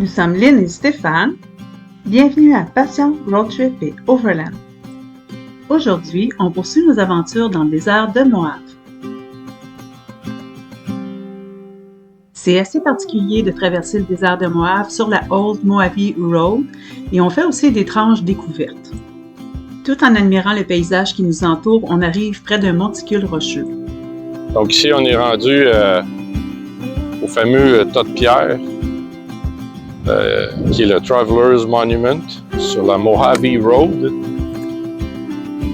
Nous sommes Lynn et Stéphane. Bienvenue à Passion Road Trip et Overland. Aujourd'hui, on poursuit nos aventures dans le désert de Moab. C'est assez particulier de traverser le désert de Moab sur la Old Moabi Road et on fait aussi d'étranges découvertes. Tout en admirant le paysage qui nous entoure, on arrive près d'un monticule rocheux. Donc ici, on est rendu au fameux tas de pierre qui est le Traveler's Monument sur la Mojave Road.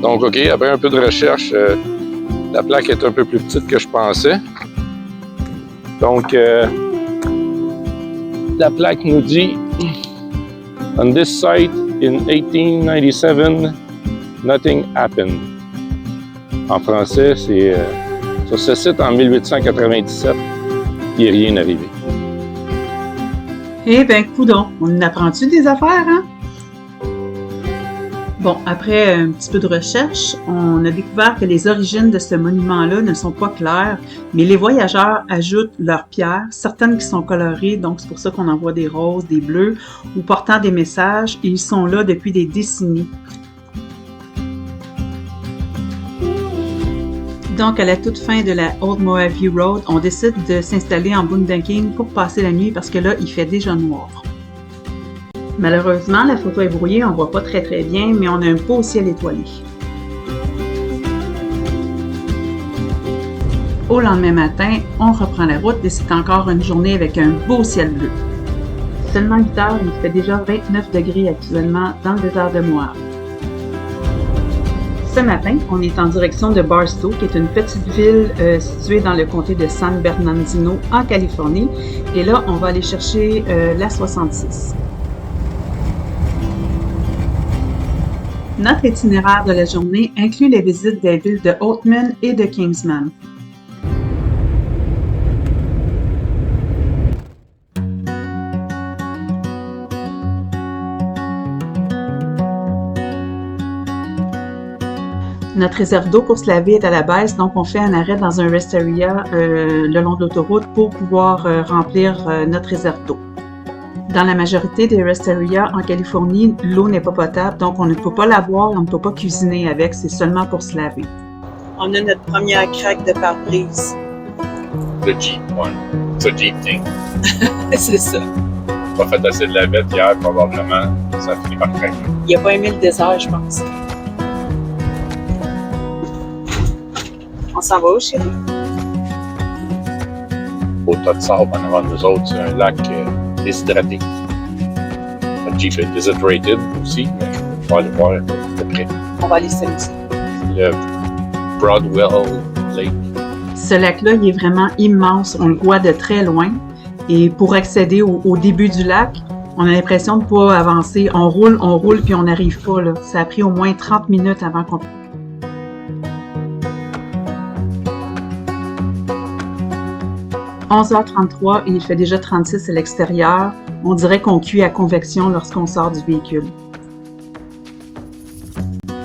Donc, OK, après un peu de recherche, la plaque est un peu plus petite que je pensais. Donc, la plaque nous dit « On this site in 1897, nothing happened ». En français, c'est sur ce site en 1897, il n'est rien arrivé. Eh bien, coudonc, on apprend-tu des affaires, hein? Bon, après un petit peu de recherche, on a découvert que les origines de ce monument-là ne sont pas claires, mais les voyageurs ajoutent leurs pierres, certaines qui sont colorées, donc c'est pour ça qu'on en voit des roses, des bleus, ou portant des messages, et ils sont là depuis des décennies. Donc, à la toute fin de la Old Moabi Road, on décide de s'installer en boondocking pour passer la nuit parce que là, il fait déjà noir. Malheureusement, la photo est brouillée, on ne voit pas très bien, mais on a un beau ciel étoilé. Au lendemain matin, on reprend la route et c'est encore une journée avec un beau ciel bleu. Seulement 8 heures, il fait déjà 29 degrés actuellement dans le désert de Moab. Ce matin, on est en direction de Barstow, qui est une petite ville située dans le comté de San Bernardino, en Californie. Et là, on va aller chercher la 66. Notre itinéraire de la journée inclut les visites des villes de Oatman et de Kingsman. Notre réserve d'eau pour se laver est à la baisse, donc on fait un arrêt dans un rest area le long de l'autoroute pour pouvoir remplir notre réserve d'eau. Dans la majorité des rest areas en Californie, l'eau n'est pas potable, donc on ne peut pas la boire, on ne peut pas cuisiner avec, c'est seulement pour se laver. On a notre première craque de pare-brise. Le Jeep, ouais. C'est un Jeep thing. C'est ça. Pas fait assez de lavette hier, probablement. Ça a fini par craquer. Il n'a pas aimé le désert, je pense. On s'en va où, chérie? Au tas de sable en avant de nous autres, c'est un lac déshydraté. Le Jeep est dehydrated aussi, mais on va aller voir de près. On va aller s'amuser. Le Broadwell Lake. Ce lac-là, il est vraiment immense. On le voit de très loin. Et pour accéder au début du lac, on a l'impression de ne pas avancer. On roule, puis on n'arrive pas, là. Ça a pris au moins 30 minutes avant qu'on... 11h33 et il fait déjà 36 à l'extérieur. On dirait qu'on cuit à convection lorsqu'on sort du véhicule.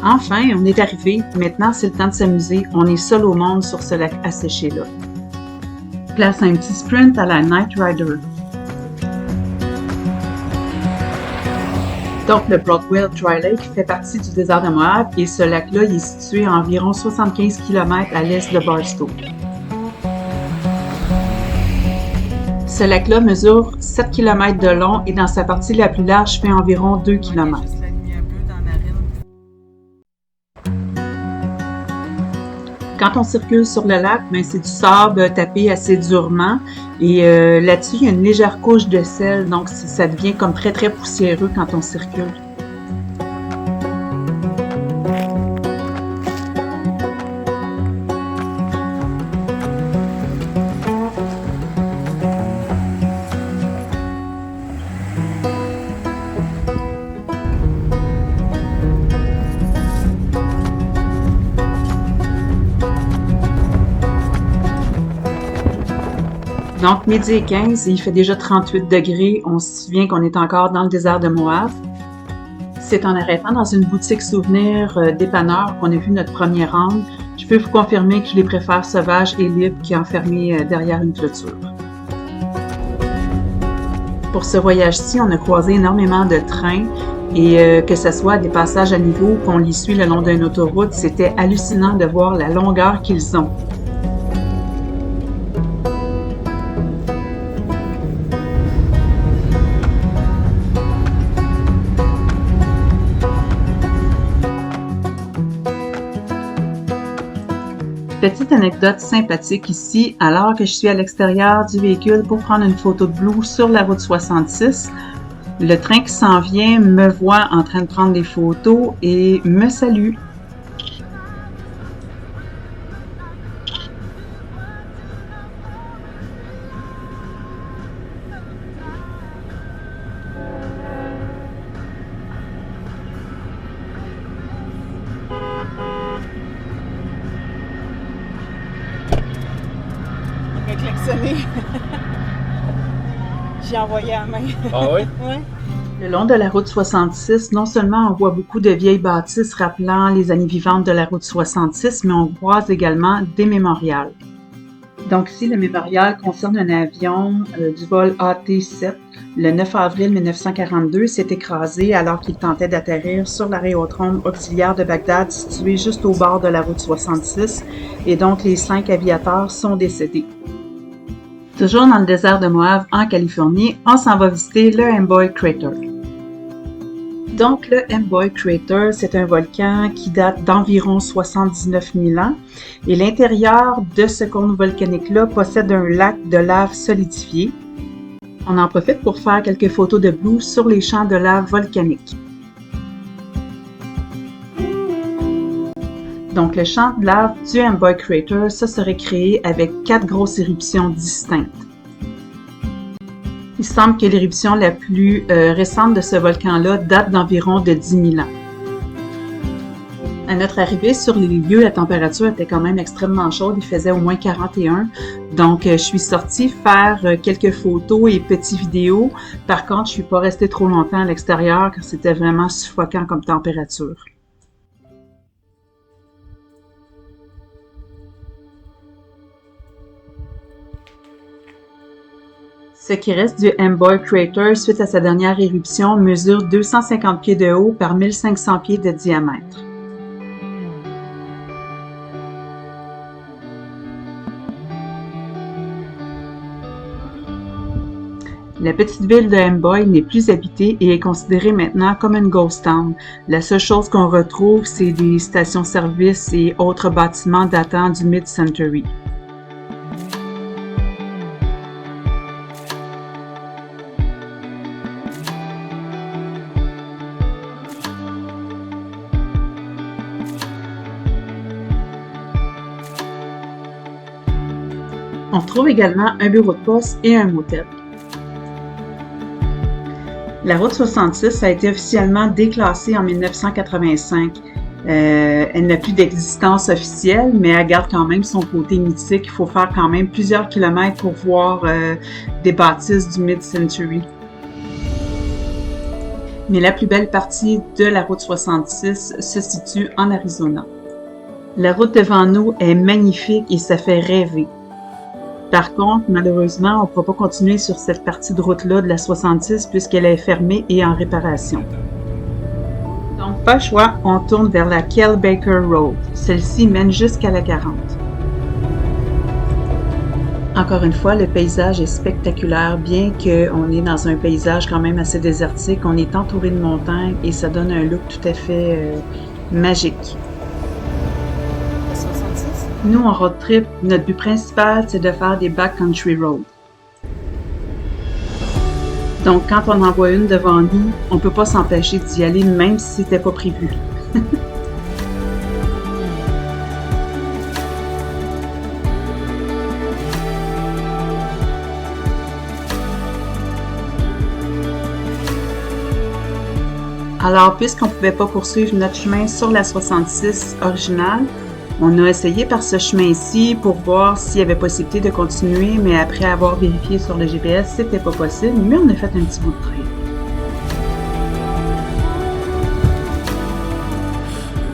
Enfin, on est arrivé. Maintenant, c'est le temps de s'amuser. On est seul au monde sur ce lac asséché-là. Place un petit sprint à la Night Rider. Donc, le Broadwell Dry Lake fait partie du désert de Moab et ce lac-là il est situé à environ 75 km à l'est de Barstow. Ce lac-là mesure 7 km de long et dans sa partie la plus large fait environ 2 km. Quand on circule sur le lac, c'est du sable tapé assez durement et là-dessus, il y a une légère couche de sel, donc ça devient comme très poussiéreux quand on circule. Donc, midi et 15, il fait déjà 38 degrés. On se souvient qu'on est encore dans le désert de Moab. C'est en arrêtant dans une boutique souvenir dépanneur qu'on a vu notre premier angle. Je peux vous confirmer que je les préfère sauvages et libres qu'enfermés derrière une clôture. Pour ce voyage-ci, on a croisé énormément de trains et que ce soit des passages à niveau qu'on les suit le long d'une autoroute, c'était hallucinant de voir la longueur qu'ils ont. Petite anecdote sympathique ici, alors que je suis à l'extérieur du véhicule pour prendre une photo de Blue sur la route 66, le train qui s'en vient me voit en train de prendre des photos et me salue. Klaxonné. J'ai envoyé à la main. Ah oui? Ouais. Le long de la route 66, non seulement on voit beaucoup de vieilles bâtisses rappelant les années vivantes de la route 66, mais on croise également des mémorials. Donc ici, le mémorial concerne un avion du vol AT-7. Le 9 avril 1942, s'est écrasé alors qu'il tentait d'atterrir sur l'aérodrome auxiliaire de Bagdad, situé juste au bord de la route 66, et donc les 5 aviateurs sont décédés. Toujours dans le désert de Moab, en Californie, on s'en va visiter le Amboy Crater. Donc, le Amboy Crater, c'est un volcan qui date d'environ 79 000 ans et l'intérieur de ce cône volcanique-là possède un lac de lave solidifié. On en profite pour faire quelques photos de Blue sur les champs de lave volcaniques. Donc, le champ de lave du Amboy Crater, ça serait créé avec 4 grosses éruptions distinctes. Il semble que l'éruption la plus récente de ce volcan-là date d'environ de 10 000 ans. À notre arrivée sur les lieux, la température était quand même extrêmement chaude, il faisait au moins 41. Donc, je suis sortie faire quelques photos et petites vidéos. Par contre, je ne suis pas restée trop longtemps à l'extérieur car c'était vraiment suffocant comme température. Ce qui reste du Amboy Crater suite à sa dernière éruption mesure 250 pieds de haut par 1500 pieds de diamètre. La petite ville de Amboy n'est plus habitée et est considérée maintenant comme une ghost town. La seule chose qu'on retrouve, c'est des stations-service et autres bâtiments datant du mid-century. On trouve également un bureau de poste et un motel. La route 66 a été officiellement déclassée en 1985. Elle n'a plus d'existence officielle, mais elle garde quand même son côté mythique. Il faut faire quand même plusieurs kilomètres pour voir des bâtisses du mid-century. Mais la plus belle partie de la route 66 se situe en Arizona. La route devant nous est magnifique et ça fait rêver. Par contre, malheureusement, on ne pourra pas continuer sur cette partie de route-là de la 66 puisqu'elle est fermée et en réparation. Donc, pas le choix, on tourne vers la Kell Baker Road. Celle-ci mène jusqu'à la 40. Encore une fois, le paysage est spectaculaire, bien qu'on est dans un paysage quand même assez désertique. On est entouré de montagnes et ça donne un look tout à fait magique. Nous, en road trip, notre but principal, c'est de faire des backcountry roads. Donc, quand on en voit une devant nous, on ne peut pas s'empêcher d'y aller, même si c'était pas prévu. Alors, puisqu'on ne pouvait pas poursuivre notre chemin sur la 66 originale, on a essayé par ce chemin-ci pour voir s'il y avait possibilité de continuer, mais après avoir vérifié sur le GPS, c'était pas possible, mais on a fait un petit bout de trail.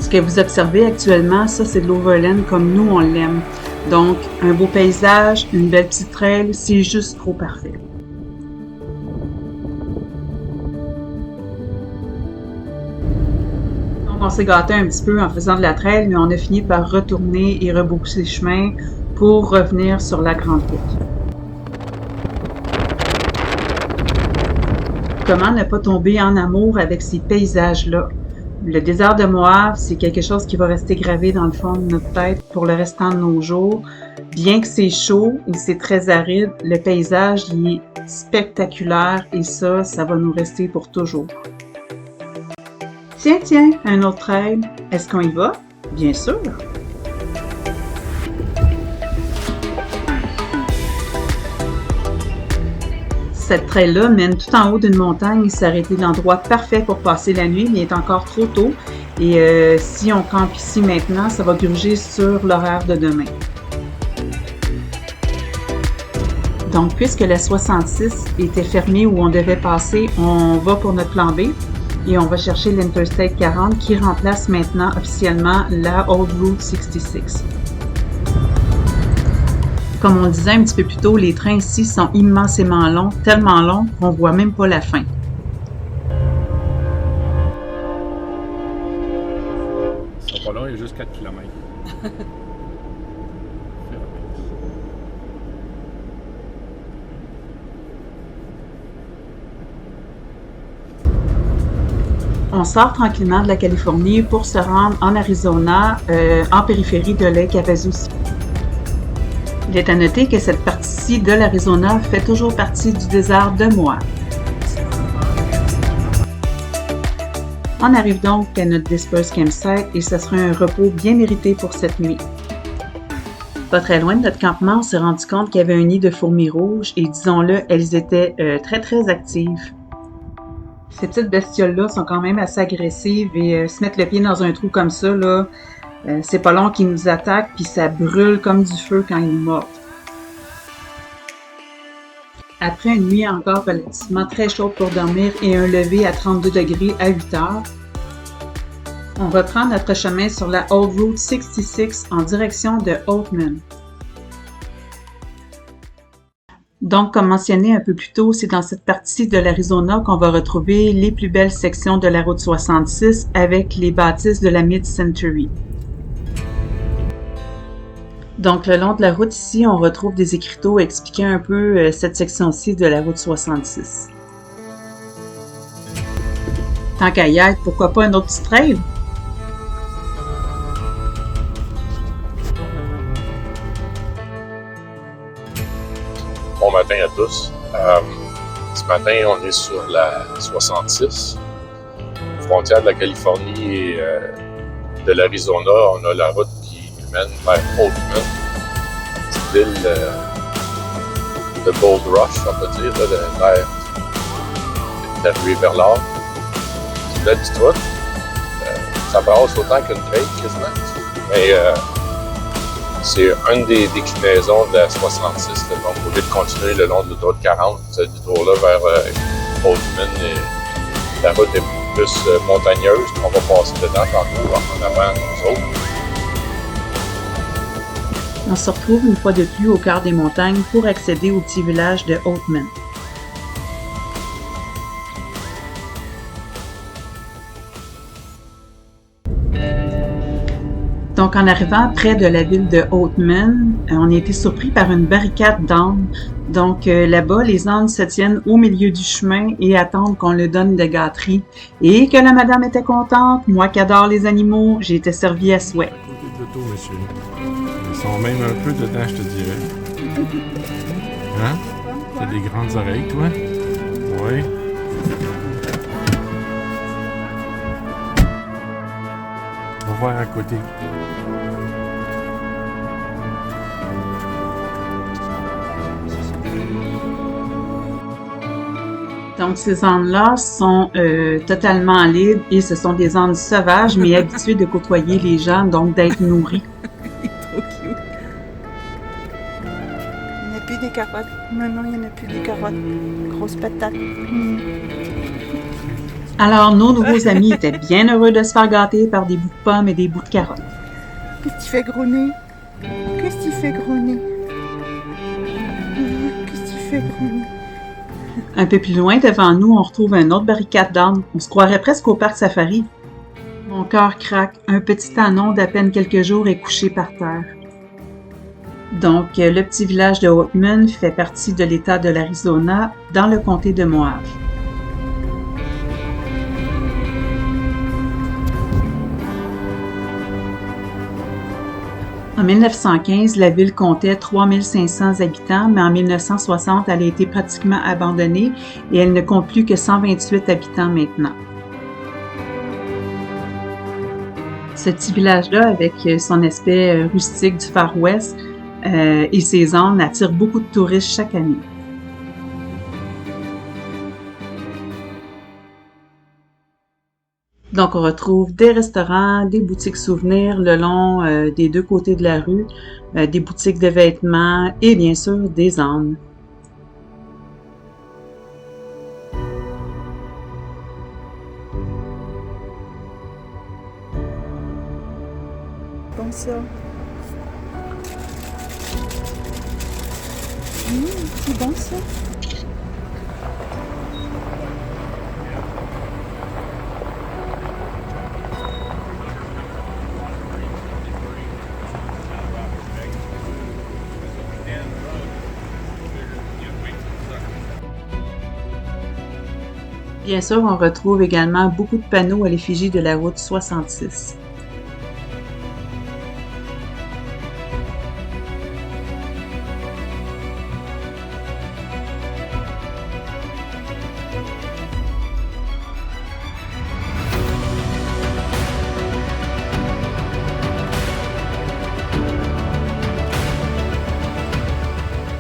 Ce que vous observez actuellement, ça c'est de l'overland comme nous on l'aime. Donc, un beau paysage, une belle petite trail, c'est juste trop parfait. On s'est gâté un petit peu en faisant de la trail, mais on a fini par retourner et rebrousser chemin pour revenir sur la grande route. Comment ne pas tomber en amour avec ces paysages-là? Le désert de Moab, c'est quelque chose qui va rester gravé dans le fond de notre tête pour le restant de nos jours. Bien que c'est chaud et c'est très aride, le paysage il est spectaculaire et ça va nous rester pour toujours. Tiens, un autre trail. Est-ce qu'on y va? Bien sûr! Cette trail-là mène tout en haut d'une montagne et ça aurait été l'endroit parfait pour passer la nuit, mais il est encore trop tôt. Et si on campe ici maintenant, ça va gruger sur l'horaire de demain. Donc, puisque la 66 était fermée où on devait passer, on va pour notre plan B et on va chercher l'Interstate 40 qui remplace maintenant officiellement la Old Route 66. Comme on disait un petit peu plus tôt, les trains ici sont immensément longs, tellement longs qu'on ne voit même pas la fin. Ils sont pas longs, il y a juste 4 km. On sort tranquillement de la Californie pour se rendre en Arizona, en périphérie de Lake Havasu. Il est à noter que cette partie-ci de l'Arizona fait toujours partie du désert de Moab. On arrive donc à notre Dispersed Campsite et ce sera un repos bien mérité pour cette nuit. Pas très loin de notre campement, on s'est rendu compte qu'il y avait un nid de fourmis rouges et disons-le, elles étaient très actives. Ces petites bestioles-là sont quand même assez agressives et se mettre le pied dans un trou comme ça, là, c'est pas long qu'ils nous attaquent puis ça brûle comme du feu quand ils nous mordent. Après une nuit encore relativement très chaude pour dormir et un lever à 32 degrés à 8 heures, on reprend notre chemin sur la Old Route 66 en direction de Oatman. Donc, comme mentionné un peu plus tôt, c'est dans cette partie de l'Arizona qu'on va retrouver les plus belles sections de la route 66 avec les bâtisses de la Mid-Century. Donc, le long de la route ici, on retrouve des écriteaux expliquant un peu cette section-ci de la route 66. Tant qu'à y être, pourquoi pas un autre petit trail? Bon matin à tous. Ce matin, on est sur la 66, frontière de la Californie et de l'Arizona. On a la route qui mène vers Oatman, petite ville de Gold Rush, on peut dire, vers la rue vers l'or. C'est une belle petite route. Ça brasse autant qu'une trail, quasiment. Mais c'est une des déclinaisons de la 66. Donc, au lieu de continuer le long de l'autoroute 40, ce détour-là vers Oatman, la route est plus montagneuse. On va passer dedans tantôt en avant nous autres. On se retrouve une fois de plus au cœur des montagnes pour accéder au petit village de Oatman. Donc, en arrivant près de la ville de Oatman, on a été surpris par une barricade d'ânes. Donc, là-bas, les ânes se tiennent au milieu du chemin et attendent qu'on leur donne des gâteries. Et que la madame était contente, moi qui adore les animaux, j'ai été servie à souhait. À côté de l'auto, monsieur. Ils sont même un peu dedans, je te dirais. Hein? T'as des grandes oreilles, toi? Oui. On va voir à côté. Donc, ces ânes-là sont totalement libres et ce sont des ânes sauvages, mais habitués de côtoyer les gens, donc d'être nourris. Il est trop cute. Il n'y a plus des carottes. Non, il n'y en a plus des carottes. Grosse patate. Alors, nos nouveaux amis étaient bien heureux de se faire gâter par des bouts de pommes et des bouts de carottes. Qu'est-ce que tu fais, gros nez? Qu'est-ce que tu fais, gros nez? Qu'est-ce que tu fais, gros nez? Un peu plus loin, devant nous, on retrouve une autre barricade d'ânes. On se croirait presque au parc safari. On cœur craque. Un petit anon d'à peine quelques jours est couché par terre. Donc, le petit village de Oatman fait partie de l'État de l'Arizona, dans le comté de Mohave. En 1915, la ville comptait 3500 habitants, mais en 1960, elle a été pratiquement abandonnée et elle ne compte plus que 128 habitants maintenant. Ce petit village-là, avec son aspect rustique du Far West et ses zones, attire beaucoup de touristes chaque année. Donc, on retrouve des restaurants, des boutiques souvenirs le long des deux côtés de la rue, des boutiques de vêtements et bien sûr des ânes. Bon ça. C'est bon ça. Bien sûr, on retrouve également beaucoup de panneaux à l'effigie de la route 66.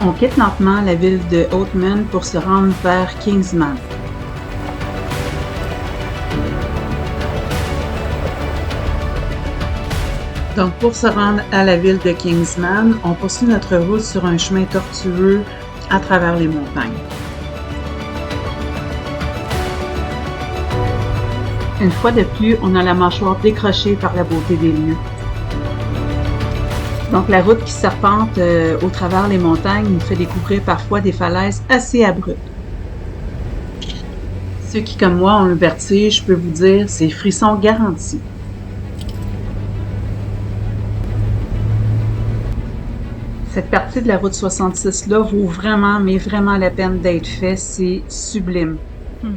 On quitte lentement la ville de Oatman pour se rendre vers Kingsman. Donc, pour se rendre à la ville de Kingsman, on poursuit notre route sur un chemin tortueux à travers les montagnes. Une fois de plus, on a la mâchoire décrochée par la beauté des lieux. Donc, la route qui serpente au travers les montagnes nous fait découvrir parfois des falaises assez abruptes. Ceux qui, comme moi, ont le vertige, je peux vous dire, c'est frisson garanti. Cette partie de la route 66-là vaut vraiment, mais vraiment la peine d'être faite. C'est sublime. Un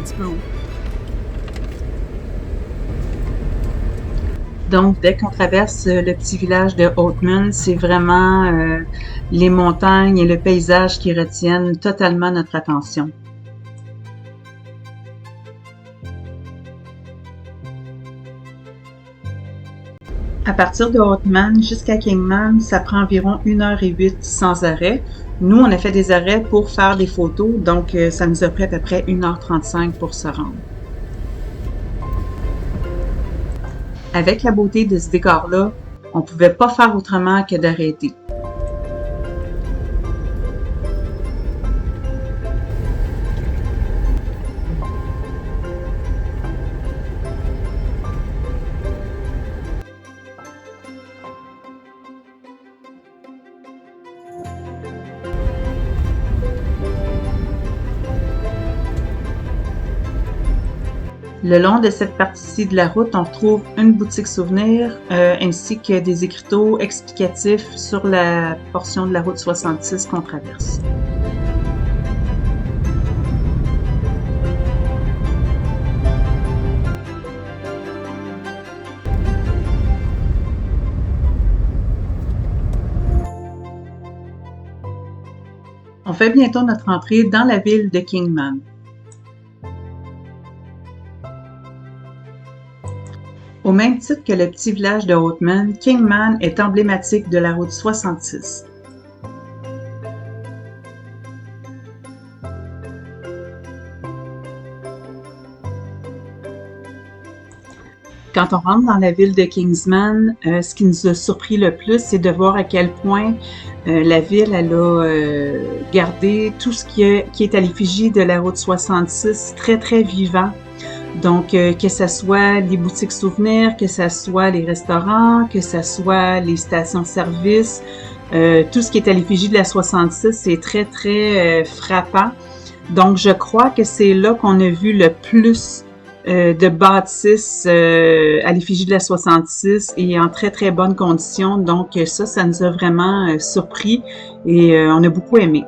petit peu haut. Donc, dès qu'on traverse le petit village de Oatman, c'est vraiment les montagnes et le paysage qui retiennent totalement notre attention. À partir de Oatman jusqu'à Kingman, ça prend environ 1h08 sans arrêt. Nous, on a fait des arrêts pour faire des photos, donc ça nous a pris à peu près 1h35 pour se rendre. Avec la beauté de ce décor-là, on ne pouvait pas faire autrement que d'arrêter. Le long de cette partie-ci de la route, on retrouve une boutique souvenir ainsi que des écriteaux explicatifs sur la portion de la route 66 qu'on traverse. On fait bientôt notre entrée dans la ville de Kingman. Au même titre que le petit village de Oatman, Kingman est emblématique de la route 66. Quand on rentre dans la ville de Kingsman, ce qui nous a surpris le plus, c'est de voir à quel point la ville elle a gardé tout ce qui est à l'effigie de la route 66 très très vivant. Donc, que ce soit les boutiques souvenirs, que ce soit les restaurants, que ce soit les stations-service, tout ce qui est à l'effigie de la 66, c'est très, très frappant. Donc, je crois que c'est là qu'on a vu le plus de bâtisse à l'effigie de la 66 et en très très bonne condition. Donc ça nous a vraiment surpris et on a beaucoup aimé.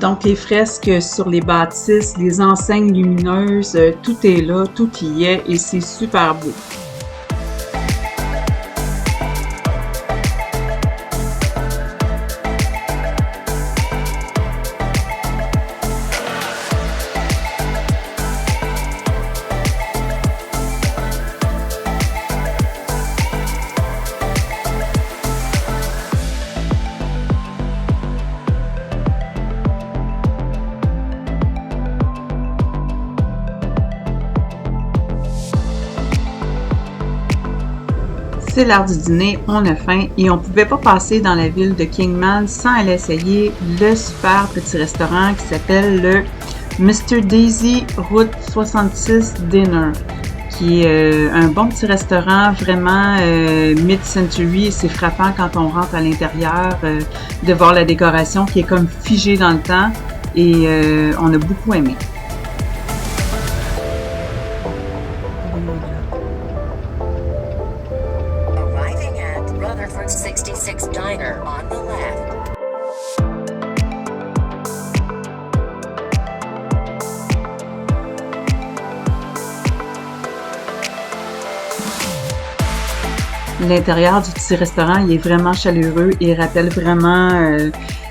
Donc les fresques sur les bâtisses, les enseignes lumineuses, tout est là, tout y est et c'est super beau. C'est l'heure du dîner, on a faim et on ne pouvait pas passer dans la ville de Kingman sans aller essayer le super petit restaurant qui s'appelle le Mr. Daisy Route 66 Dinner, qui est un bon petit restaurant vraiment mid-century. C'est frappant quand on rentre à l'intérieur de voir la décoration qui est comme figée dans le temps et on a beaucoup aimé. Rutherford 66 Diner on the left. L'intérieur du petit restaurant, il est vraiment chaleureux et rappelle vraiment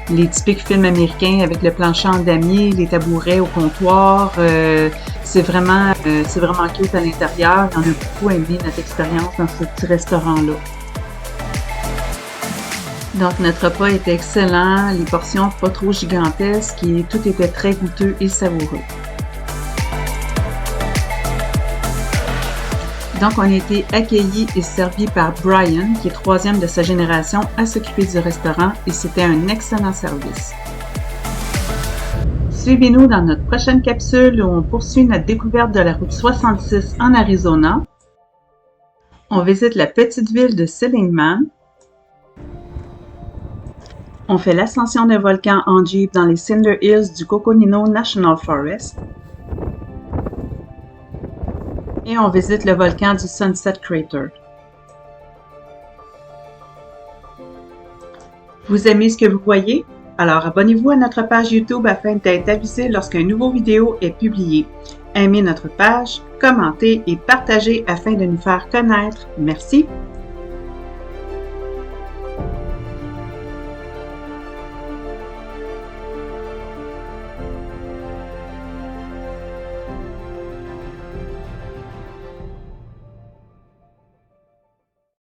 les typiques films américains avec le plancher en damier, les tabourets au comptoir. C'est vraiment cute à l'intérieur. On a beaucoup aimé notre expérience dans ce petit restaurant-là. Donc notre repas était excellent, les portions pas trop gigantesques et tout était très goûteux et savoureux. Donc on a été accueillis et servis par Brian, qui est troisième de sa génération à s'occuper du restaurant et c'était un excellent service. Suivez-nous dans notre prochaine capsule où on poursuit notre découverte de la route 66 en Arizona. On visite la petite ville de Seligman. On fait l'ascension d'un volcan en Jeep dans les Cinder Hills du Coconino National Forest. Et on visite le volcan du Sunset Crater. Vous aimez ce que vous voyez? Alors abonnez-vous à notre page YouTube afin d'être avisé lorsqu'un nouveau vidéo est publié. Aimez notre page, commentez et partagez afin de nous faire connaître. Merci!